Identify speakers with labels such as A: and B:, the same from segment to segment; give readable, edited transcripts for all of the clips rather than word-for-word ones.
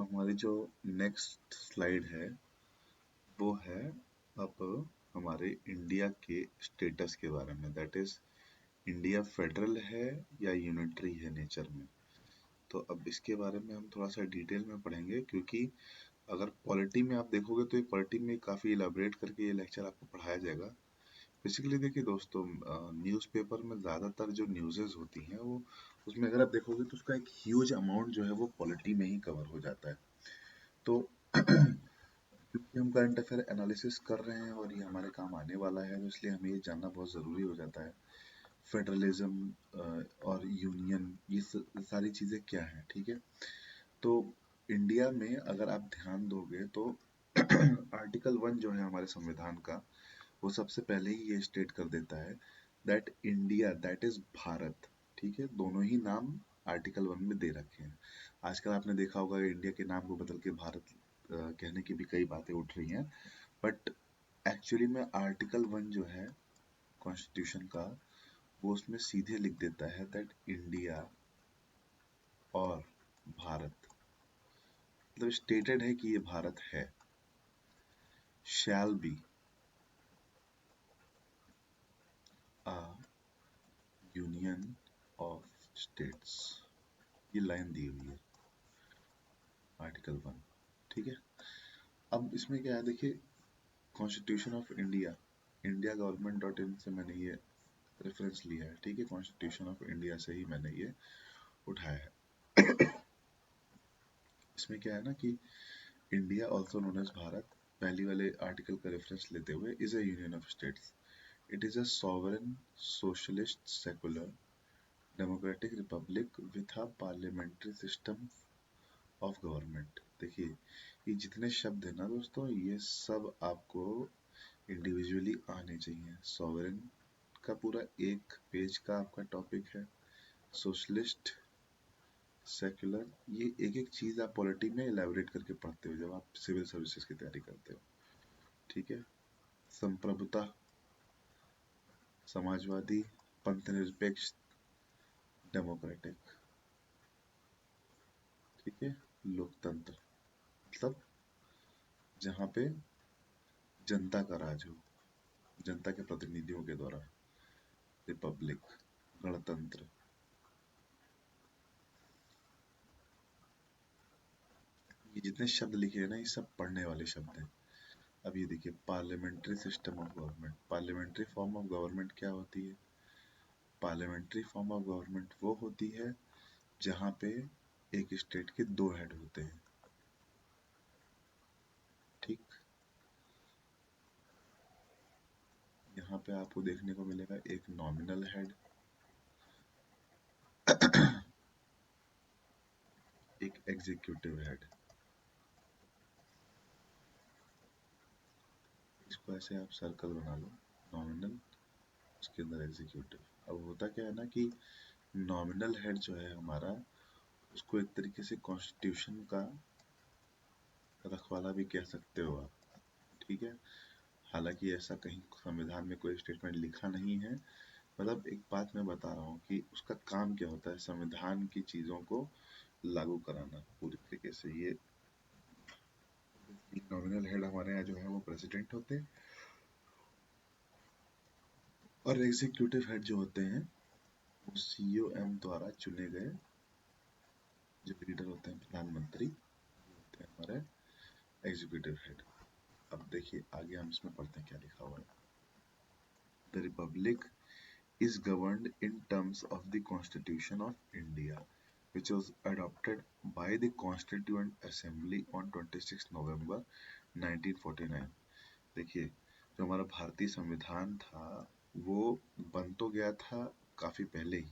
A: हमारी जो next slide है वो है अब हमारे इंडिया के स्टेटस के बारे में, दैट इज इंडिया फेडरल है या यूनिटरी है नेचर में। तो अब इसके बारे में हम थोड़ा सा डिटेल में पढ़ेंगे, क्योंकि अगर पॉलिटी में आप देखोगे तो ये पॉलिटी में काफ़ी इलाबरेट करके ये लेक्चर आपको पढ़ाया जाएगा। बेसिकली देखिए दोस्तों, न्यूज़पेपर में ज़्यादातर जो न्यूज़ेस होती हैं वो, उसमें अगर आप देखोगे तो उसका एक ह्यूज अमाउंट जो है वो पॉलिटी में ही कवर हो जाता है। तो क्योंकि हम करंट अफेयर एनालिसिस कर रहे हैं और ये हमारे काम आने वाला है, तो इसलिए हमें ये जानना बहुत ज़रूरी हो जाता है। फेडरलिज्म और यूनियन, ये सारी चीज़ें क्या हैं, ठीक है। तो इंडिया में अगर आप ध्यान दोगे तो आर्टिकल 1 जो है हमारे संविधान का, वो सबसे पहले ही ये स्टेट कर देता है that India, that is Bharat, ठीक है। दोनों ही नाम आर्टिकल 1 में दे रखे हैं। आजकल आपने देखा होगा इंडिया के नाम को बदल के भारत कहने की भी कई बातें उठ रही हैं, बट एक्चुअली में आर्टिकल 1 जो है कॉन्स्टिट्यूशन का, वो उसमें सीधे लिख देता है दैट इंडिया और भारत, मतलब स्टेटेड है कि ये भारत है, शैल be a union of states, ये लाइन दी हुई है आर्टिकल 1, ठीक है। अब इसमें क्या है देखिए, constitution of India, India government dot in से मैंने ये रेफरेंस लिया है, ठीक है। कॉन्स्टिट्यूशन ऑफ इंडिया से ही मैंने ये उठाया है। इसमें क्या है ना कि India also known as Bharat, पहली वाले आर्टिकल का रेफरेंस लेते हुए, is a union of states, it is a sovereign socialist secular democratic republic with a parliamentary system of government. देखिए ये जितने शब्द है ना दोस्तों, ये सब आपको इंडिविजुअली आने चाहिए। सॉवरेन का पूरा एक पेज का आपका टॉपिक है, सोशलिस्ट, सेक्युलर, ये एक एक चीज आप पॉलिटी में इलेबोरेट करके पढ़ते हो जब आप सिविल सर्विसेज की तैयारी करते हो, ठीक है। संप्रभुता, समाजवादी, पंथ निरपेक्ष, डेमोक्रेटिक, ठीक है। लोकतंत्र, मतलब जहाँ पे जनता का राज हो, जनता के प्रतिनिधियों के द्वारा। रिपब्लिक, गणतंत्र, ये जितने शब्द लिखे हैं ना, ये सब पढ़ने वाले शब्द हैं। अब ये देखिए, parliamentary system of government, parliamentary form of government क्या होती है? पार्लियामेंट्री फॉर्म ऑफ गवर्नमेंट वो होती है जहाँ पे एक स्टेट के दो हेड होते हैं, ठीक। यहाँ पे आपको देखने को मिलेगा एक नॉमिनल हेड, एक एग्जीक्यूटिव हेड। इसको ऐसे आप सर्कल बना लो, नॉमिनल, उसके अंदर एग्जीक्यूटिव। अब होता क्या है ना कि नॉमिनल हेड जो है हमारा, उसको एक तरीके से कॉन्स्टिट्यूशन का रखवाला भी कह सकते हो आप, ठीक है। हालांकि ऐसा कहीं संविधान में कोई स्टेटमेंट लिखा नहीं है, मतलब एक बात मैं बता रहा हूँ कि उसका काम क्या होता है, संविधान की चीजों को लागू कराना पूरी तरीके से। ये नॉमिनल हेड हमारे यहाँ जो है वो प्रेसिडेंट होते हैं, और एग्जीक्यूटिव हेड जो होते हैं वो सीओएम द्वारा चुने गए जो लीडर होते हैं, प्रधानमंत्री होते हैं हमारे एग्जीक्यूटिव हेड। अब देखिए आगे हम इसमें पढ़ते हैं क्या लिखा हुआ है। The Republic is governed in terms of the Constitution of India, which was adopted by the Constituent Assembly on 26 November 1949। देखिए, जो हमारा भारतीय संविधान था वो बन तो गया था काफी पहले ही,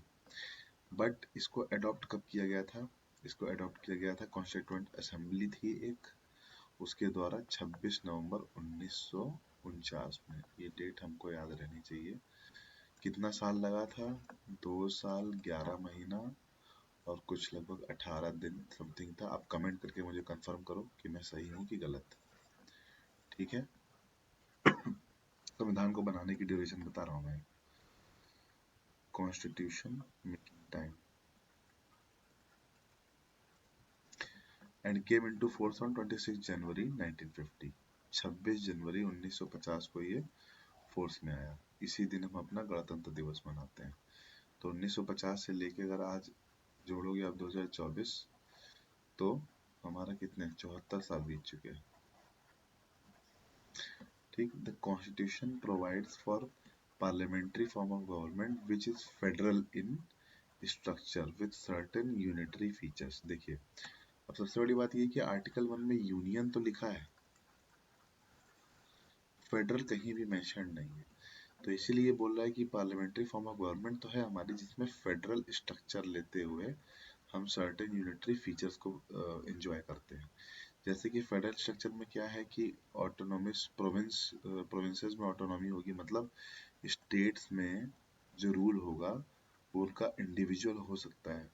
A: बट इसको अडॉप्ट कब किया गया था? इसको अडॉप्ट किया गया था, कॉन्स्टिट्यूएंट असेंबली थी एक, उसके द्वारा 26 नवंबर 1949 में। ये डेट हमको याद रहनी चाहिए। कितना साल लगा था? 2 साल 11 महीना और कुछ लगभग 18 दिन समथिंग था। आप कमेंट करके मुझे कंफर्म करो कि मैं सही हूँ कि गलत, ठीक है। संविधान को बनाने की ड्यूरेशन बता रहा हूँ मैं। Constitution making time, and came into force on 26 जनवरी 1950। 26 जनवरी 1950 को ये फोर्स में आया। इसी दिन हम अपना गणतंत्र दिवस मनाते हैं। तो 1950 से लेके अगर आज जोड़ोगे आप 2024, तो हमारा कितने 74 साल बीत चुके हैं। ठीक। The constitution provides for parliamentary form of government which is federal in structure with certain unitary features। देखिए, अब सबसे बड़ी बात ये कि आर्टिकल 1 में यूनियन तो लिखा है, फेडरल कहीं भी मेंशन नहीं है। तो इसीलिए बोल रहा है कि पार्लियामेंट्री फॉर्म ऑफ गवर्नमेंट तो है हमारी, जिसमें फेडरल स्ट्रक्चर लेते हुए हम सर्टेन यूनिटरी फीचर्स को एंजॉय करते हैं। जैसे कि फेडरल स्ट्रक्चर में क्या है कि ऑटोनोमस प्रोविंसेस में ऑटोनॉमी होगी, मतलब स्टेट्स में जो रूल होगा वो उनका इंडिविजुअल हो सकता है।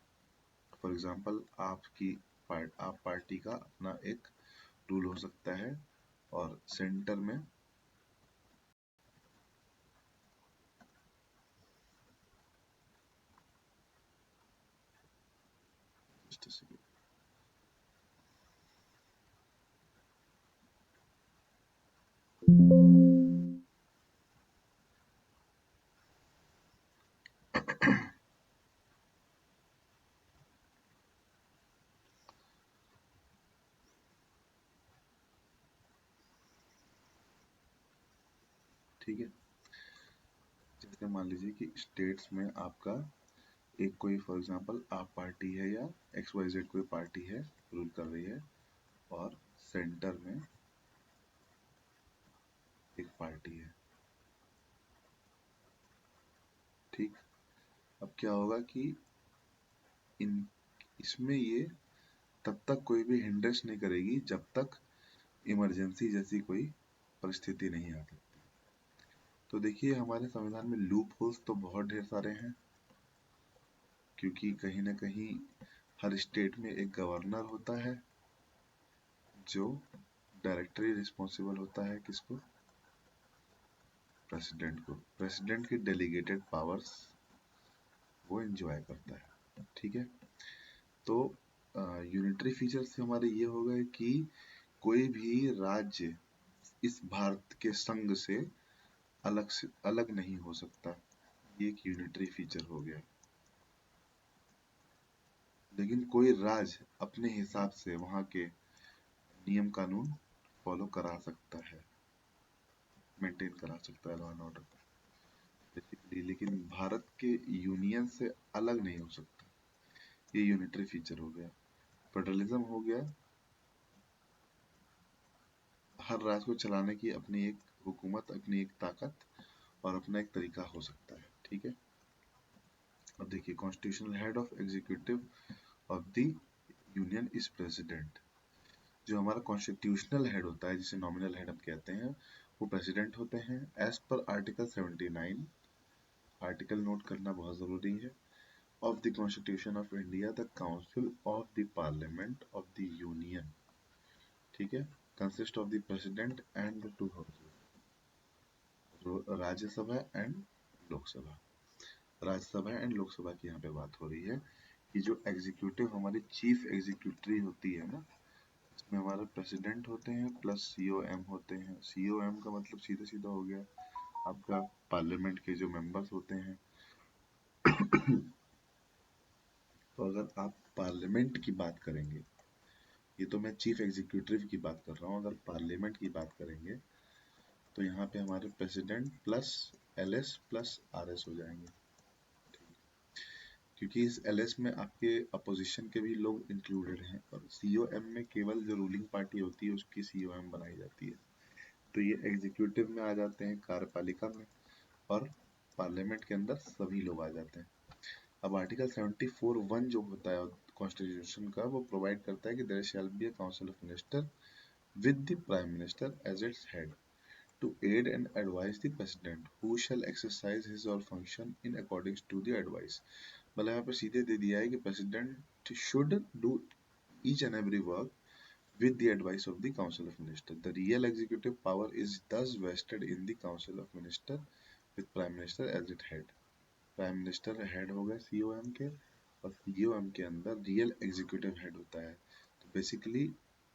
A: फॉर एग्जांपल आप पार्टी का अपना एक रूल हो सकता है, और सेंटर में ठीक है। जैसे मान लीजिए कि स्टेट्स में आपका एक कोई फॉर एग्जांपल आप पार्टी है या एक्स वाई जेड कोई पार्टी है, रूल कर रही है, और सेंटर में एक पार्टी है। ठीक। अब क्या होगा कि इन इसमें ये तब तक कोई भी हिंड्रेस नहीं करेगी जब तक इमरजेंसी जैसी कोई परिस्थिति नहीं आ सकती। तो देखिए, हमारे संविधान में लूप होल्स तो बहुत ढेर सारे हैं, क्योंकि कहीं ना कहीं हर स्टेट में एक गवर्नर होता है जो डायरेक्टली रिस्पॉन्सिबल होता है किसको, प्रेसिडेंट को। प्रेसिडेंट की डेलीगेटेड पावर्स वो एंजॉय करता है। ठीक है। तो यूनिटरी फीचर से हमारे ये हो गए कि कोई भी राज्य इस भारत के संघ से अलग नहीं हो सकता, ये एक यूनिटरी फीचर हो गया। लेकिन कोई राज्य अपने हिसाब से वहां के नियम कानून फॉलो करा सकता है, मेंटेन करा सकता है लॉ एंड ऑर्डर बेसिकली, लेकिन भारत के यूनियन से अलग नहीं हो सकता। ये यूनिटरी फीचर हो गया। फेडरलिज्म हो गया, हर राज्य को चलाने की अपनी एक हुकूमत, अपनी एक ताकत और अपना एक तरीका हो सकता है। ठीक है। अब देखिए, constitutional head of executive of the union is president. जो हमारा कॉन्स्टिट्यूशनल हेड होता है, जिसे नॉमिनल हेड हम कहते हैं, वो प्रेसिडेंट होते हैं as per article 79। Article note करना बहुत जरूरी है। Of the constitution of India, the council of the parliament of the union, ठीक है, consist of the president and the two houses, Rajya Sabha and Lok Sabha. Rajya Sabha and Lok Sabha की यहाँ पे बात हो रही है कि जो एग्जीक्यूटिव हमारी चीफ एग्जीक्यूटिव होती है ना, इसमें हमारे प्रेसिडेंट होते हैं प्लस सीओएम होते हैं। सीओएम का मतलब सीधा सीधा हो गया आपका पार्लियामेंट के जो मेंबर्स होते हैं। तो अगर आप पार्लियामेंट की बात करेंगे, ये तो मैं चीफ एग्जीक्यूटिव की बात कर रहा हूँ, अगर पार्लियामेंट की बात करेंगे तो यहाँ पे हमारे president plus LS plus RS हो जाएंगे, क्योंकि इस एलएस में आपके अपोजिशन के भी लोग इंक्लूडेड हैं, और सीओएम में केवल जो रूलिंग पार्टी होती है उसकी सीओएम बनाई जाती है। तो ये एग्जीक्यूटिव में आ जाते हैं, कार्यपालिका में, और पार्लियामेंट के अंदर सभी लोग आ जाते हैं। अब आर्टिकल 74(1) जो होता है कॉन्स्टिट्यूशन का, वो प्रोवाइड करता है कि there shall be a council of minister with the Prime Minister as its head to aid and advise the President who shall exercise his or function in accordance to the advice। मतलब यहाँ पर सीधे दे दिया है कि President should do each and every work with the advice of the Council of Minister। The real executive power is thus vested in the Council of Minister with Prime Minister as its head। Prime minister head हो गए COM के, और COM के अंदर real executive head होता है। तो basically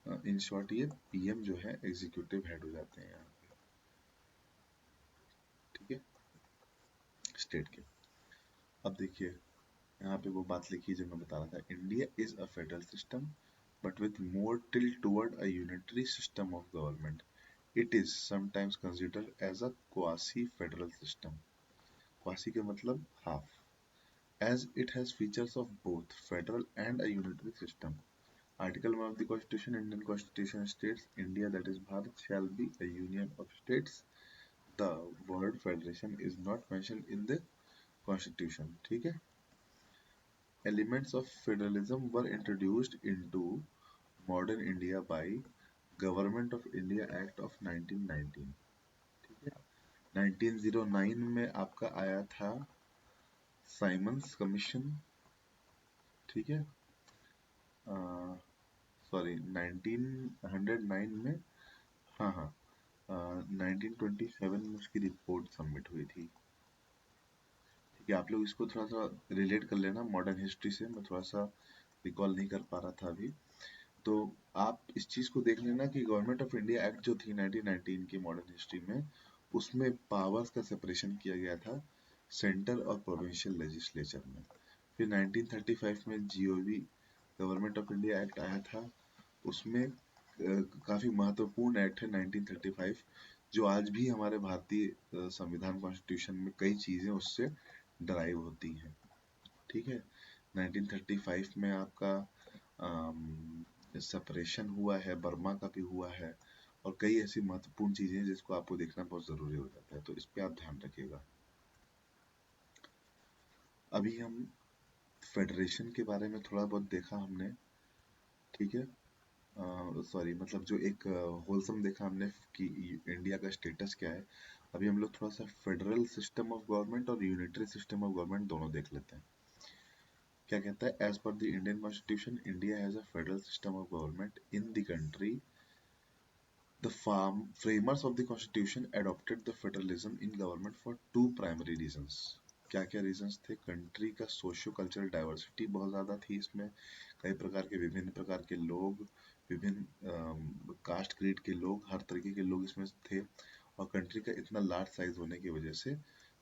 A: in short ये पीएम जो है एग्जीक्यूटिव हेड हो जाते हैं यहाँ पे, ठीक है, स्टेट के। अब देखिए यहाँ पे वो बात लिखी जो मैं बता रहा था, India is a federal system but with more tilt toward a unitary system of government. It is sometimes considered as a quasi-federal system. Quasi का मतलब half, as it has features of both federal and a unitary system. Article 1 of the Constitution, Indian Constitution states, India, that is Bharat, shall be a union of states. The word federation is not mentioned in the Constitution. ठीक है? Elements of federalism were introduced into modern India by Government of India Act of 1919, ठीक है। 1909 में आपका आया था Simons commission, ठीक है, सॉरी 1909 में, हाँ हाँ, 1927 में उसकी रिपोर्ट सबमिट हुई थी, ठीक है। आप लोग इसको थोड़ा सा रिलेट कर लेना मॉडर्न हिस्ट्री से, मैं थोड़ा सा रिकॉल नहीं कर पा रहा था अभी। तो आप इस चीज को देख लेना कि गवर्नमेंट ऑफ इंडिया एक्ट जो थी 1919 की मॉडर्न हिस्ट्री में, उसमें पावर्स का सेपरेशन किया गया था सेंटर और प्रोविंशियल लेजिस्लेचर में। फिर 1935 में GOV government of India act आया था, उसमें काफी महत्वपूर्ण एक्ट है 1935, जो आज भी हमारे भारतीय संविधान कॉन्स्टिट्यूशन में कई चीजें उससे डराइव होती हैं, ठीक है। 1935 में आपका सेपरेशन हुआ है, बर्मा का भी हुआ है, और कई ऐसी महत्वपूर्ण चीजें हैं जिसको आपको देखना बहुत जरूरी हो जाता है, तो इस पे आप ध्यान रखिएगा। अभी हम फेडरेशन के बारे में थोड़ा बहुत देखा हमने, ठीक है, सॉरी मतलब जो एक होलसम देखा हमने कि इंडिया का स्टेटस क्या है। अभी हम लोग थोड़ा सा फेडरल सिस्टम ऑफ गवर्नमेंट और यूनिटरी सिस्टम ऑफ गवर्नमेंट दोनों देख लेते हैं। क्या कहता है, as per the Indian constitution India has a federal system of government in the country. The framers of the constitution adopted the federalism in government for two primary reasons. क्या क्या reasons थे? कंट्री का socio cultural diversity बहुत ज़्यादा थी इसमें, कई प्रकार के विभिन्न प्रकार के लोग, विभिन्न कास्ट क्रीड के लोग, हर तरीके के लोग इसमें थे, और कंट्री का इतना लार्ज साइज होने की वजह से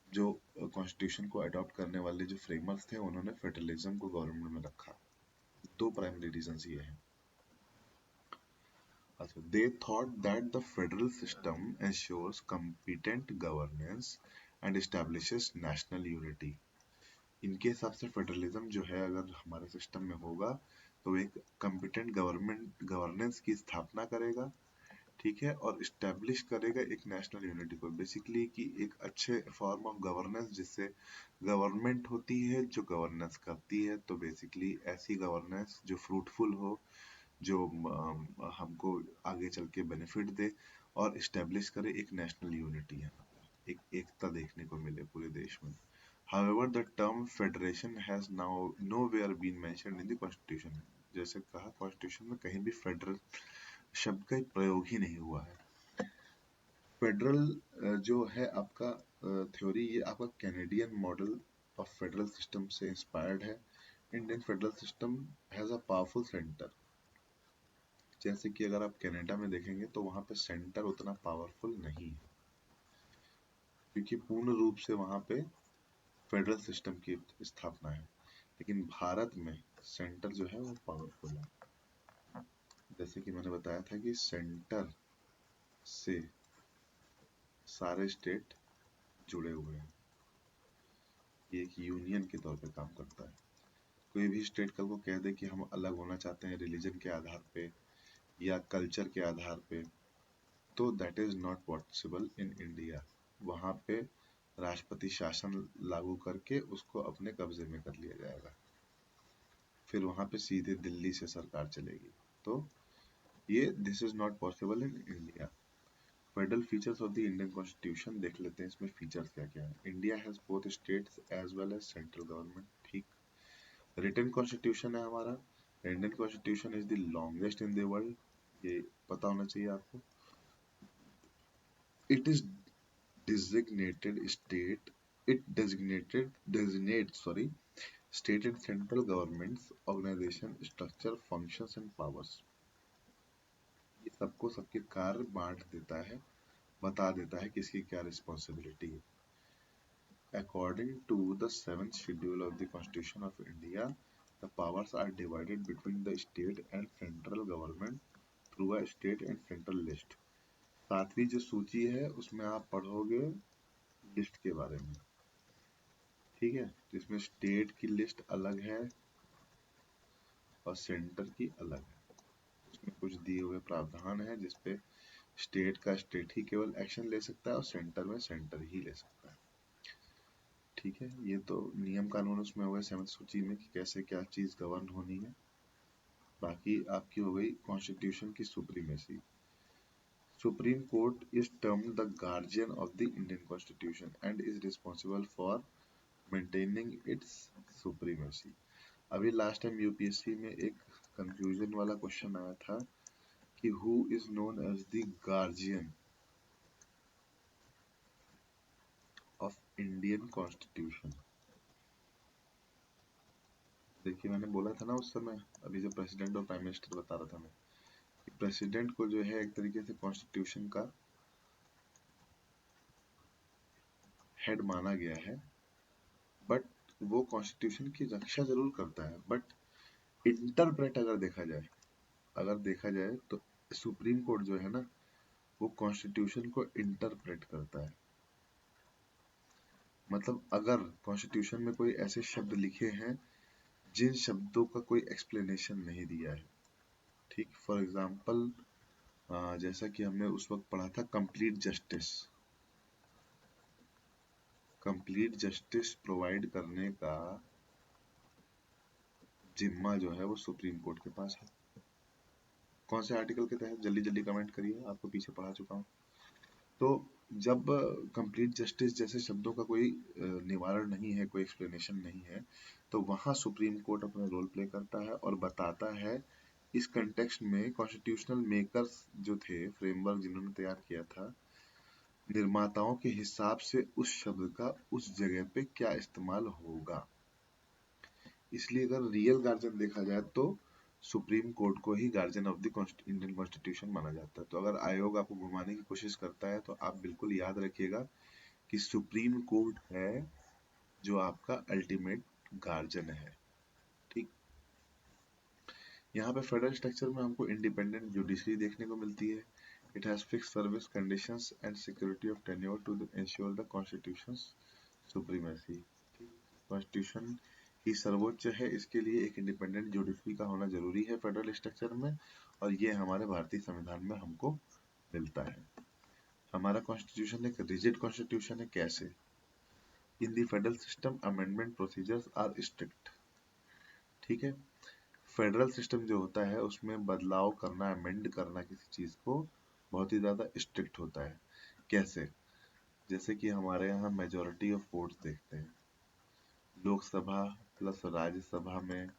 A: जो कॉन्स्टिट्यूशन को अडॉप्ट करने वाले जो फ्रेमर्स थे उन्होंने फेडरलिज्म को गवर्नमेंट में रखा। दो प्राइमरी रीजंस ये हैं। अच्छा, they thought that the federal system ensures competent governance and establishes national unity. इनके हिसाब से फेडरलिज्म जो है अगर हमारे सिस्टम में होगा तो एक कम्पिटेंट गवर्नेंस की स्थापना करेगा, ठीक है, और इस्टेब्लिश करेगा एक नेशनल यूनिटी को, बेसिकली कि एक अच्छे फॉर्म ऑफ गवर्नेंस जिससे गवर्नमेंट होती है जो गवर्नेंस करती है, तो बेसिकली ऐसी गवर्नेंस जो फ्रूटफुल हो, जो हमको आगे चल के बेनिफिट दे, और इस्टेब्लिश करे एक नेशनल यूनिटी है, एक एकता देखने को मिले पूरे देश में। However, the term federation has now nowhere been mentioned in the constitution. जैसे कहा कॉन्स्टिट्यूशन में कहीं भी फेडरल शब्द का प्रयोग ही नहीं हुआ है। फेडरल जो है आपका थ्योरी, ये आपका Canadian model of federal system से इंस्पायर्ड है। Indian federal system has a powerful centre, जैसे कि अगर आप कनाडा में देखेंगे तो वहां पे सेंटर उतना पावरफुल नहीं है, क्योंकि पूर्ण रूप से वहां पे फेडरल सिस्टम की स्थापना है। लेकिन भारत में सेंटर जो है वो पावरफुल है, जैसे कि मैंने बताया था कि सेंटर से सारे स्टेट जुड़े हुए हैं, ये एक यूनियन के तौर पे काम करता है। कोई भी स्टेट कल को कह दे कि हम अलग होना चाहते हैं रिलीजन के आधार पे या कल्चर के आधार पे, तो that is not possible in India. वहां पे राष्ट्रपति शासन लागू करके उसको अपने कब्जे में कर लिया जाएगा, फिर वहां पे सीधे दिल्ली से सरकार चलेगी, तो ये this is not possible in India. Federal features of the Indian constitution देख लेते हैं, इसमें फीचर्स क्या क्या है। India has both states as well as central government, ठीक। रिटन कॉन्स्टिट्यूशन है हमारा, Indian constitution is the longest in the world, ये पता होना चाहिए आपको। It is designated state it designates state and central governments organisation structure functions and powers, ये सबको सबके कार्य बांट देता है, बता देता है किसकी क्या रिस्पॉन्सिबिलिटी है। According to the 7th schedule of the constitution of India, the powers are divided between the state and central government through a state and central list. 7वीं जो सूची है उसमें आप पढ़ोगे लिस्ट के बारे में, ठीक है, जिसमें स्टेट की लिस्ट अलग है और सेंटर की अलग है। उसमें कुछ दिए हुए प्रावधान है जिसपे स्टेट का स्टेट ही केवल एक्शन ले सकता है और सेंटर में सेंटर ही ले सकता है, ठीक है। ये तो नियम कानून उसमें हो गए 7th सूची में कि कैसे क्या चीज गवर्न होनी है। बाकी आपकी हो गई कॉन्स्टिट्यूशन की supremacy. Supreme court is termed the guardian of the Indian constitution and is responsible for maintaining its supremacy. अभी लास्ट टाइम यूपीएससी में एक कंफ्यूजन वाला क्वेश्चन आया था कि who is known as the guardian of Indian constitution. देखिए मैंने बोला था ना उस समय, अभी जो प्रेसिडेंट और प्राइम मिनिस्टर बता रहा था मैं, कि प्रेसिडेंट को जो है एक तरीके से कॉन्स्टिट्यूशन का हेड माना गया है, बट वो कॉन्स्टिट्यूशन की रक्षा जरूर करता है, बट इंटरप्रेट अगर देखा जाए तो सुप्रीम कोर्ट जो है ना वो कॉन्स्टिट्यूशन को इंटरप्रेट करता है। मतलब अगर कॉन्स्टिट्यूशन में कोई ऐसे शब्द लिखे हैं जिन शब्दों का कोई एक्सप्लेनेशन नहीं दिया है, ठीक, फॉर एग्जाम्पल जैसा कि हमने उस वक्त पढ़ा था कंप्लीट जस्टिस प्रोवाइड करने का जिम्मा जो है वो सुप्रीम कोर्ट के पास है। कौन से आर्टिकल के तहत, जल्दी जल्दी कमेंट करिए, आपको पीछे पढ़ा चुका हूँ। तो जब कंप्लीट जस्टिस जैसे शब्दों का कोई निवारण नहीं है, कोई एक्सप्लेनेशन नहीं है, तो वहां सुप्रीम कोर्ट अपना रोल प्ले करता है और बताता है। इस कंटेक्स्ट में कॉन्स्टिट्यूशनल मेकर्स जो थे, फ्रेमवर्क जिन्होंने तैयार किया था, निर्माताओं के हिसाब से उस शब्द का उस जगह पे क्या इस्तेमाल होगा। इसलिए अगर रियल गार्जियन देखा जाए तो सुप्रीम कोर्ट को ही guardian of the Indian constitution माना जाता है। तो अगर आयोग आपको घुमाने की कोशिश करता है तो आप बिल्कुल याद रखिएगा कि सुप्रीम कोर्ट है जो आपका अल्टीमेट गार्जियन है, ठीक। यहाँ पे फेडरल स्ट्रक्चर में हमको इंडिपेंडेंट जुडिशरी देखने को मिलती है। It has fix service conditions and security of tenure to ensure the constitution supremacy. Constitution ही सर्वोच्च है, इसके लिए एक इंडिपेंडेंट जुडिशरी का होना जरूरी है फेडरल स्ट्रक्चर में, और ये हमारे भारतीय संविधान में हमको मिलता है। हमारा कॉन्स्टिट्यूशन एक रिजिड कॉन्स्टिट्यूशन है। कैसे? In the federal system amendment procedures are strict, ठीक है। फेडरल सिस्टम जो होता है उसमें बदलाव करना, अमेंड करना किसी चीज को बहुत ही ज्यादा स्ट्रिक्ट होता है। कैसे? जैसे कि हमारे यहाँ मेजोरिटी ऑफ वोट्स देखते हैं, लोकसभा प्लस राज्यसभा में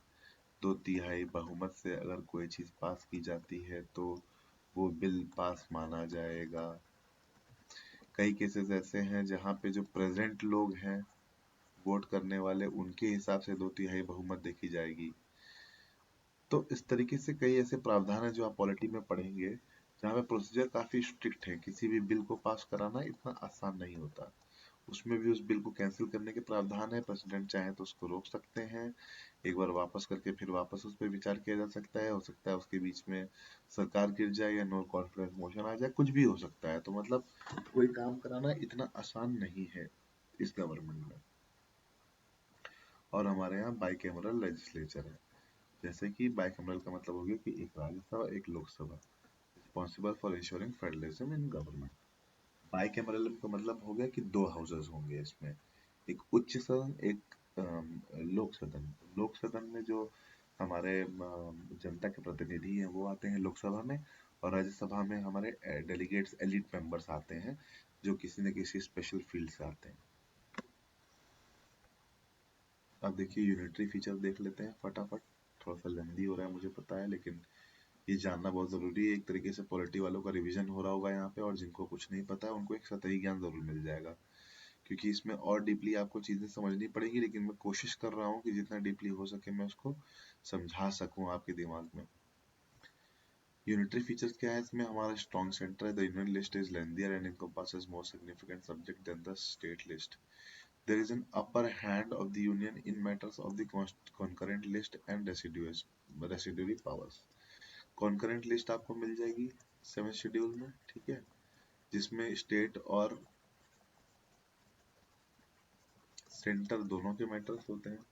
A: 2/3 बहुमत से अगर कोई चीज पास की जाती है तो वो बिल पास माना जाएगा। कई केसेस ऐसे हैं जहाँ पे जो प्रेजेंट लोग हैं वोट करने वाले, उनके हिसाब से 2/3 बहुमत देखी जाएगी। तो इस तरीके से कई ऐसे प्रावधान है जो आप पॉलिटी में पढ़ेंगे जहाँ पे प्रोसीजर काफी स्ट्रिक्ट है। किसी भी बिल को पास कराना इतना आसान नहीं होता। उसमें भी उस बिल को कैंसिल करने के प्रावधान है। प्रेसिडेंट चाहे तो उसको रोक सकते हैं, एक बार वापस करके फिर वापस उस पर विचार किया जा सकता है। हो सकता है उसके बीच में सरकार गिर जाए या नो कॉन्फिडेंस मोशन आ जाए, कुछ भी हो सकता है। तो मतलब कोई काम कराना इतना आसान नहीं है इस गवर्नमेंट में। और हमारे यहाँ बाइकैमरल लेजिस्लेचर है। जैसे कि बाइकैमरल का मतलब हो गया कि एक राज्यसभा एक Lok Sabha, responsible for ensuring federalism in government. Bicameral का मतलब हो गया कि 2 हाउसेस होंगे इसमें, एक उच्च सदन, एक लोक सदन। लोक सदन में जो हमारे जनता के प्रतिनिधि हैं वो आते हैं लोकसभा में, और राज्यसभा में हमारे डेलीगेट्स, एलिट मेंबर्स आते हैं जो किसी न किसी स्पेशल फील्ड से आते हैं। अब देखिए यूनिटरी फीचर देख लेते हैं फटाफट। थोड़ा सा लेंदी हो रहा है मुझे पता है, लेकिन ये जानना बहुत जरूरी है। एक तरीके से पॉलिटी वालों का रिवीजन हो रहा होगा यहाँ पे, और जिनको कुछ नहीं पता है उनको एक सतही ज्ञान जरूर मिल जाएगा। क्योंकि इसमें और डीपली आपको चीजें समझनी पड़ेगी, लेकिन मैं कोशिश कर रहा हूँ कि जितना डीपली हो सके मैं उसको समझा सकूं आपके दिमाग में। यूनिटरी फीचर्स क्या है इसमें? हमारा स्ट्रॉन्ग सेंटर है। The union list is lengthier and encompasses more significant subject than the state list. There is an upper hand of the union in matters of the concurrent list and residuary powers. concurrent list आपको मिल जाएगी 7th schedule में, ठीक है, जिसमें state और centre दोनों के matters होते हैं।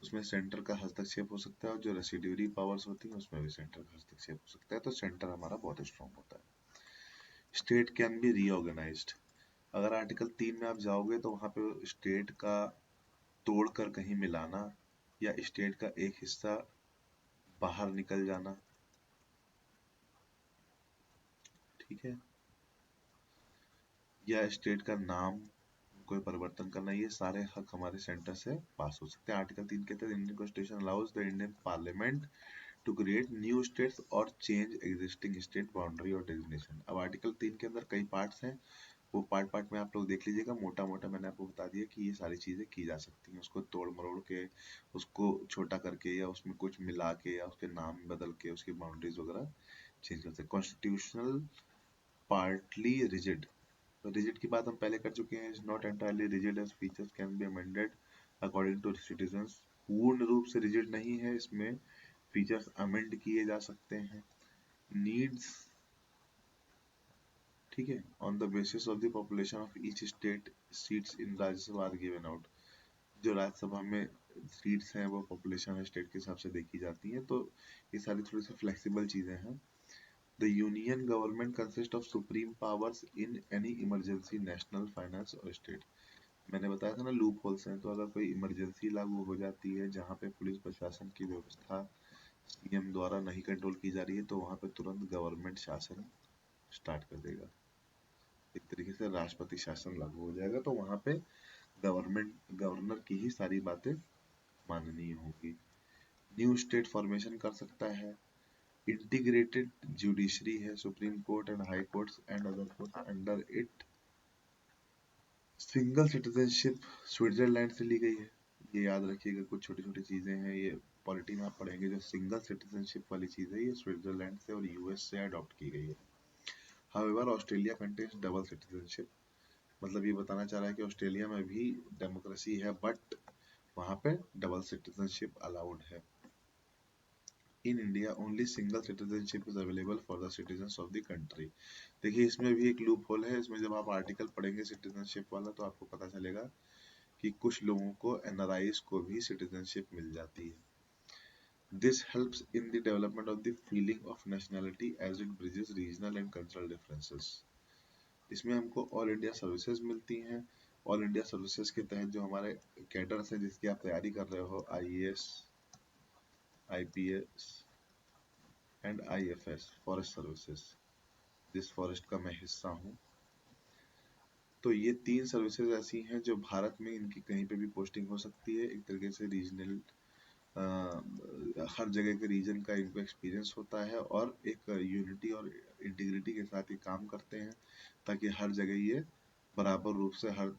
A: उसमें सेंटर का हस्तक्षेप हो सकता है और जो रेसिड्यूरी पावर्स होती हैं उसमें भी सेंटर का हस्तक्षेप हो सकता है। तो सेंटर हमारा बहुत स्ट्रॉन्ग होता है। State can be reorganised. अगर आर्टिकल 3 में आप जाओगे तो वहां पे स्टेट का तोड़कर कहीं मिलाना या स्टेट का एक हिस्सा बाहर निकल जाना, ठीक है, या स्टेट का नाम कोई परिवर्तन करना, ये सारे हक हमारे सेंटर से पास हो सकते हैं। आर्टिकल 3 के तहत Indian constitution allows the Indian parliament to create new states और चेंज एग्जिस्टिंग स्टेट बाउंड्री और डेजिग्नेशन। अब आर्टिकल 3 के अंदर कई पार्ट्स हैं, वो पार्ट पार्ट में आप लोग देख लीजिएगा। मोटा मोटा मैंने आपको बता दिया कि ये सारी चीजें की जा सकती हैं। उसको तोड़ मरोड़ के, उसको छोटा करके, या उसमें कुछ मिला के, या उसके नाम बदल के उसकी बाउंड्रीज वगैरह चेंज कर सकते हैं। Constitutional partly rigid. तो रिजिड की बात हम पहले कर चुके हैं। Is not entirely rigid as features can be amended according to citizens. पूर्ण रूप से रिजिड नहीं है, इसमें फीचर्स अमेंड किए जा सकते हैं। नीड्स, ठीक है, on the basis of the population of each state seats in Rajya Sabha are given out. जो राज्यसभा में सीट्स हैं वो पॉपुलेशन स्टेट के हिसाब से देखी जाती हैं। तो ये सारी थोड़ी सी फ्लेक्सिबल चीजें हैं। The union government consist of supreme powers in any emergency national finance और स्टेट। मैंने बताया था ना लूप होल्स हैं, तो अगर कोई इमरजेंसी लागू हो जाती है जहाँ पे पुलिस प्रशासन की व्यवस्था सीएम द्वारा नहीं कंट्रोल की जा रही है, तो वहां पे तुरंत गवर्नमेंट शासन स्टार्ट कर देगा। एक तरीके से राष्ट्रपति शासन लागू हो जाएगा, तो वहां पे गवर्नर की ही सारी बातें माननीय होगी। न्यू स्टेट फॉर्मेशन कर सकता है। इंटीग्रेटेड जुडिशरी है, supreme court and high courts and other courts under it. Single citizenship Switzerland से ली गई है, ये याद रखिएगा। कुछ छोटी छोटी चीजें हैं, ये पॉलिटी में आप पढ़ेंगे। जो सिंगल सिटीजनशिप वाली चीज है ये स्विट्जरलैंड से और यूएस से अडॉप्ट की गई है। However Australia contains double citizenship. मतलब ये बताना चाह रहा है कि ऑस्ट्रेलिया में भी डेमोक्रेसी है, बट वहां पे डबल सिटीजनशिप अलाउड है। In India only single citizenship is available for the citizens of the country. देखिए इसमें भी एक लूप होल है। इसमें जब आप आर्टिकल पढ़ेंगे सिटीजनशिप वाला तो आपको पता चलेगा कि कुछ लोगों को, एनआरआईज को भी सिटीजनशिप मिल जाती है। This helps in the development of the feeling of nationality as it bridges regional and cultural differences. इसमें हमको ऑल इंडिया सर्विसेज मिलती हैं। ऑल इंडिया सर्विसेज के तहत जो हमारे कैडर्स हैं जिसकी आप तैयारी कर रहे हो, IAS, IPS and IFS, forest services, जिस फॉरेस्ट का मैं हिस्सा हूँ, तो ये 3 सर्विसेज ऐसी हैं जो भारत में इनकी कहीं पे भी पोस्टिंग हो सकती है। एक तरीके से रीजनल, हर जगह के रीजन का इनको एक्सपीरियंस होता है और एक यूनिटी और इंटीग्रिटी के साथ ये काम करते हैं ताकि हर जगह ये बराबर रूप से हर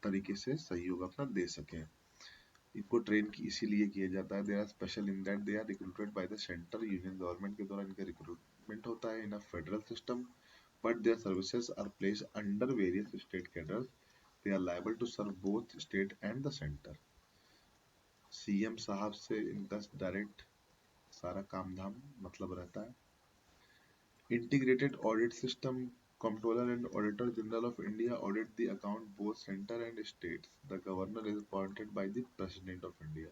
A: तरीके से सहयोग अपना दे सकें। इनको ट्रेन की इसीलिए किया जाता है। They are special in that they are recruited by the centre. Union government के द्वारा इनका रिक्रूटमेंट होता है in a federal system, but their services are placed under various state cadres. They are liable to serve both state and the centre. CM साहब से इनका direct सारा काम धाम मतलब रहता है। Integrated audit system. Comptroller and Auditor General of India audit the account both center and states. The governor is appointed by the President of India.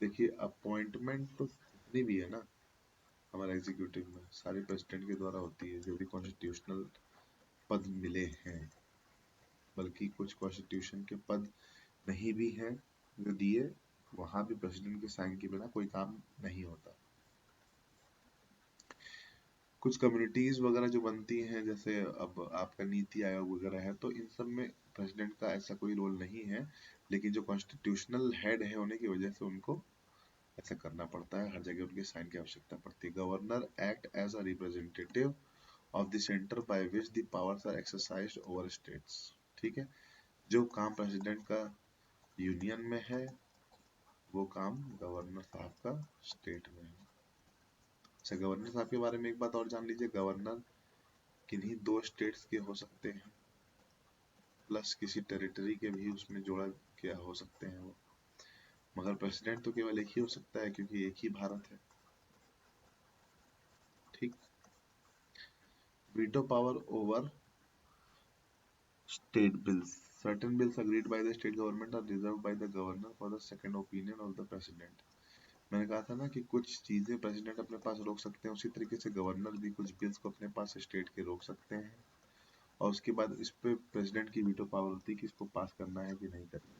A: देखिए appointment तो जितनी भी है ना हमारे एग्जीक्यूटिव में, सारी प्रेसिडेंट के द्वारा होती है जो भी कॉन्स्टिट्यूशनल पद मिले हैं। बल्कि कुछ कॉन्स्टिट्यूशन के पद नहीं भी हैं जो दिए, वहां भी प्रेसिडेंट के साइन के बिना कोई काम नहीं होता। कुछ कम्युनिटीज वगैरह जो बनती हैं, जैसे अब आपका नीति आयोग वगैरह है, तो इन सब में प्रेसिडेंट का ऐसा कोई रोल नहीं है, लेकिन जो कॉन्स्टिट्यूशनल हेड है होने की वजह से उनको ऐसा करना पड़ता है। हर जगह उनके साइन की आवश्यकता पड़ती है। Governor act as a representative of the centre by which the powers are exercised over states. ठीक है, जो काम प्रेसिडेंट का यूनियन में है वो काम गवर्नर साहब का स्टेट में है। अच्छा, गवर्नर साहब के बारे में एक बात और जान लीजिए, गवर्नर किन्हीं 2 स्टेट्स के हो सकते हैं, प्लस किसी टेरिटरी के भी उसमें जोड़ा क्या हो सकते हैं वो, मगर प्रेसिडेंट तो केवल एक ही हो सकता है क्योंकि एक ही भारत है। ठीक। Veto power over state bills, certain bills agreed by the state government are reserved by the governor for the second opinion of the president। मैंने कहा था ना कि कुछ चीजें प्रेसिडेंट अपने पास रोक सकते हैं, उसी तरीके से गवर्नर भी कुछ बिल्स को अपने पास स्टेट के रोक सकते हैं और उसके बाद इस पे प्रेसिडेंट की वीटो पावर होती है कि इसको पास करना है कि नहीं करना।